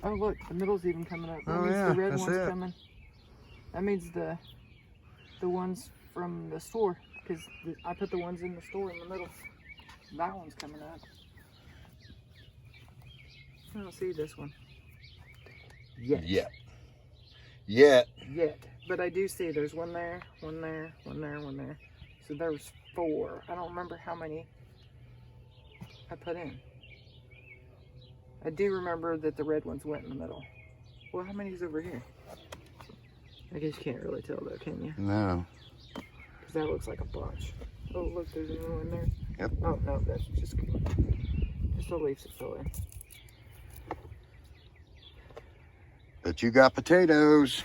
Oh look, the middle's even coming up. That Oh means yeah, the red that's one's it. coming. That means the ones from the store, because I put the ones in the store in the middle. That one's coming up. I don't see this one yet. Yet. But I do see there's one there, one there, one there, one there. So there was 4. I don't remember how many I put in. I do remember that the red ones went in the middle. Well, how many's over here? I guess you can't really tell though, can you? No. Because that looks like a bunch. Oh, look, there's another one there. Yep. Oh, no, that's just the leaves that fell in. But you got potatoes.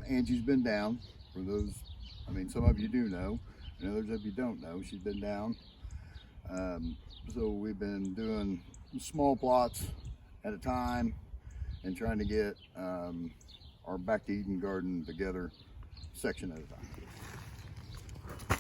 Angie's been down. For those, I mean, some of you do know, and others of you don't know. She's been down. So we've been doing small plots at a time and trying to get our Back to Eden garden together section at a time.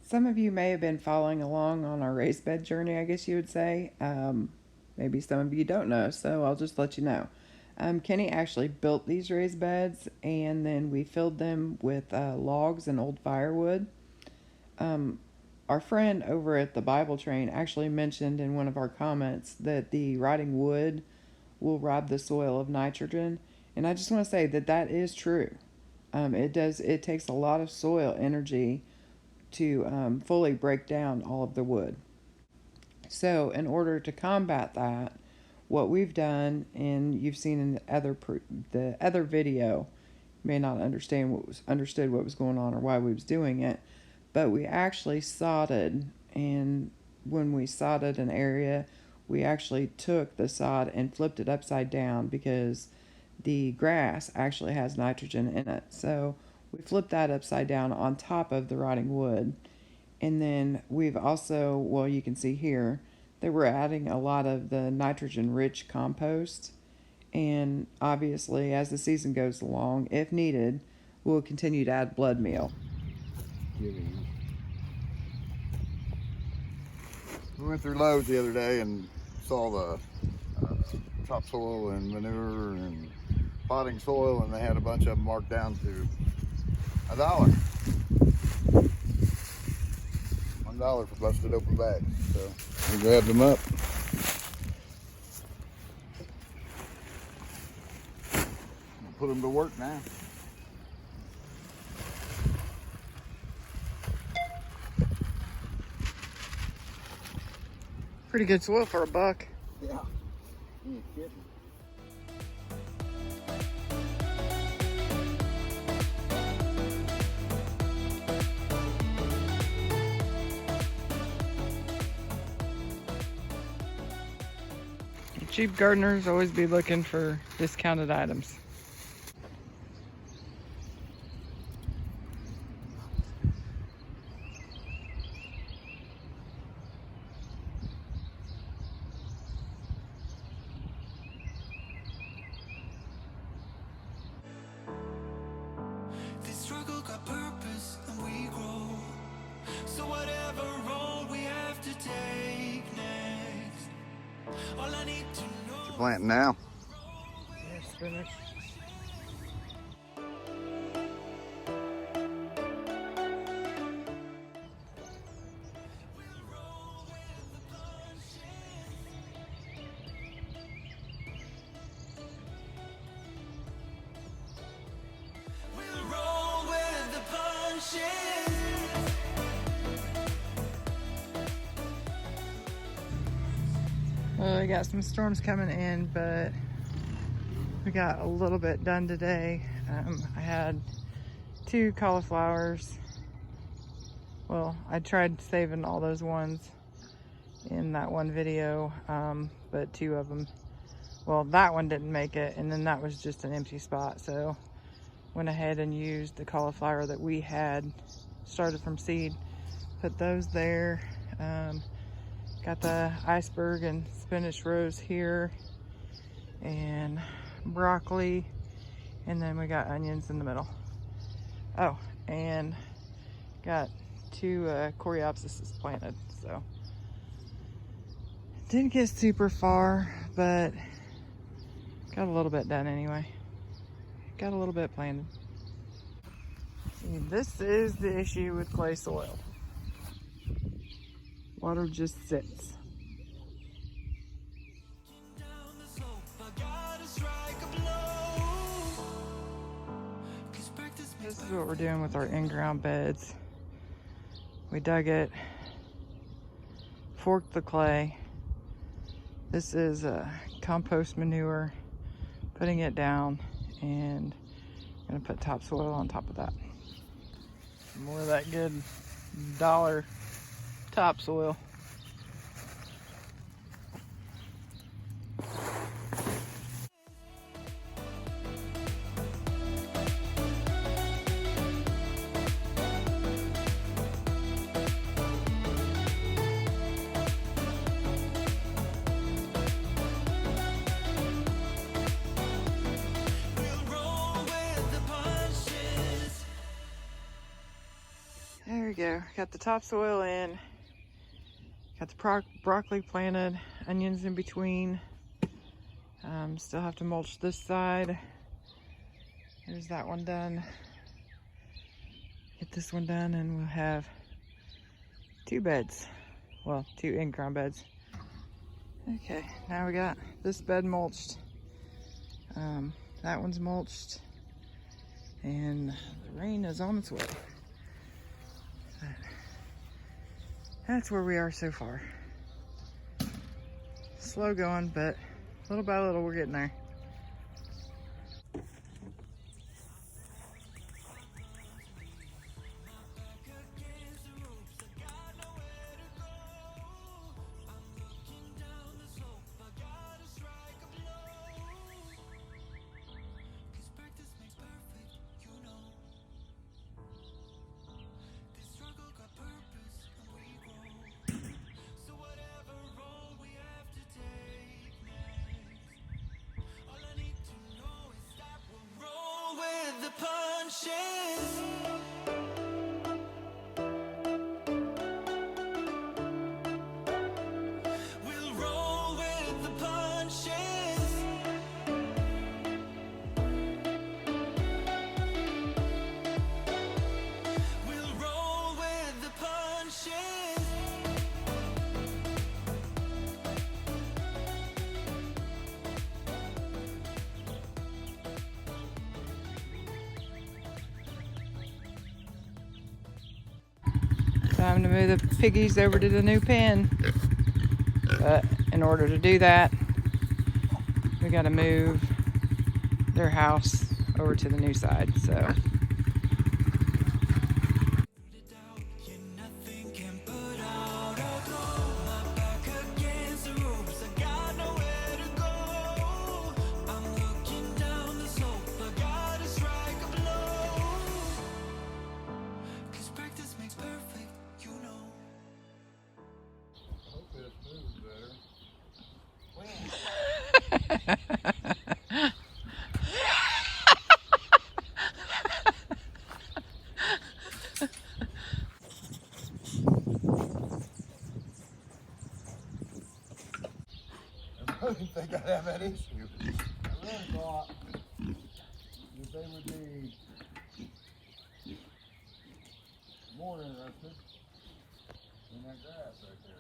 Some of you may have been following along on our raised bed journey, I guess you would say. Maybe some of you don't know, so I'll just let you know. Kenny actually built these raised beds, and then we filled them with logs and old firewood. Our friend over at the Bible Train actually mentioned in one of our comments that the rotting wood will rob the soil of nitrogen, and I just want to say that that is true. It takes a lot of soil energy to fully break down all of the wood. So, in order to combat that, what we've done, and you've seen in the other video, you may not understood what was going on or why we was doing it, but we actually sodded, and when we sodded an area, we actually took the sod and flipped it upside down because the grass actually has nitrogen in it. So we flipped that upside down on top of the rotting wood. And then we've also, well, you can see here that we're adding a lot of the nitrogen rich compost. And obviously, as the season goes along, if needed, we'll continue to add blood meal. We went through Lowe's the other day and saw the topsoil and manure and potting soil, and they had a bunch of them marked down to $1. $1 for busted open bags. So we grabbed them up. We'll put them to work now. Pretty good soil for $1. Yeah. You ain't kidding. Cheap gardeners always be looking for discounted items. This struggle got purpose and we grow. So whatever road we have to take next, all I need to know. What you planting now? Yeah, spinach. We'll roll with the punches. Well, we got some storms coming in, but we got a little bit done today. I had 2 cauliflowers. Well, I tried saving all those ones in that one video, but 2 of them, well, that one didn't make it, and then that was just an empty spot. So went ahead and used the cauliflower that we had started from seed, put those there. Got the iceberg and spinach rows here, and broccoli, and then we got onions in the middle. Oh, and got 2 coreopsis planted, so didn't get super far, but got a little bit done anyway. Got a little bit planted. See, this is the issue with clay soil. Water just sits. This is what we're doing with our in-ground beds. We dug it, forked the clay. This is compost manure, putting it down, and I'm gonna put topsoil on top of that. More of that good dollar topsoil. There we go. Got the topsoil in. Got the broccoli planted, onions in between. Still have to mulch this side. There's that one done. Get this one done, and we'll have 2 beds. Well, 2 in-ground beds. Okay, now we got this bed mulched. That one's mulched, and the rain is on its way. That's where we are so far. Slow going, but little by little we're getting there. Time to move the piggies over to the new pen. But in order to do that, we got to move their house over to the new side. So I didn't think I'd have that issue. I really thought that they would be more interested in that grass right there.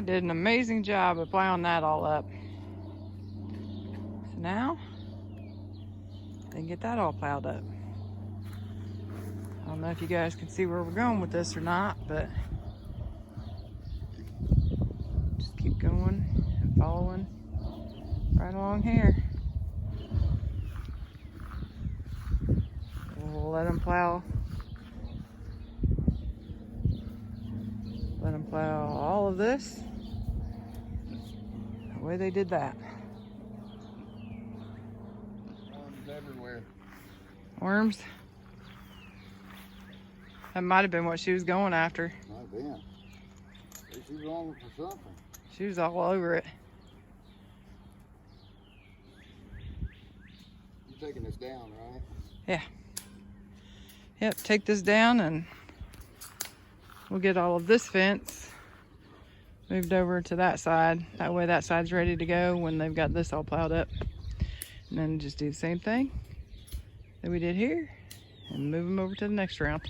they did an amazing job of plowing that all up. So now they get that all plowed up. I don't know if you guys can see where we're going with this or not, but just keep going and following right along here. We'll let them plow. Let them plow all of this the way they did that. Worms everywhere. Worms? That might have been what she was going after. Might have been. She was on for something. She was all over it. You're taking this down, right? Yeah. Yep, take this down and we'll get all of this fence moved over to that side. That way that side's ready to go when they've got this all plowed up. And then just do the same thing that we did here and move them over to the next round.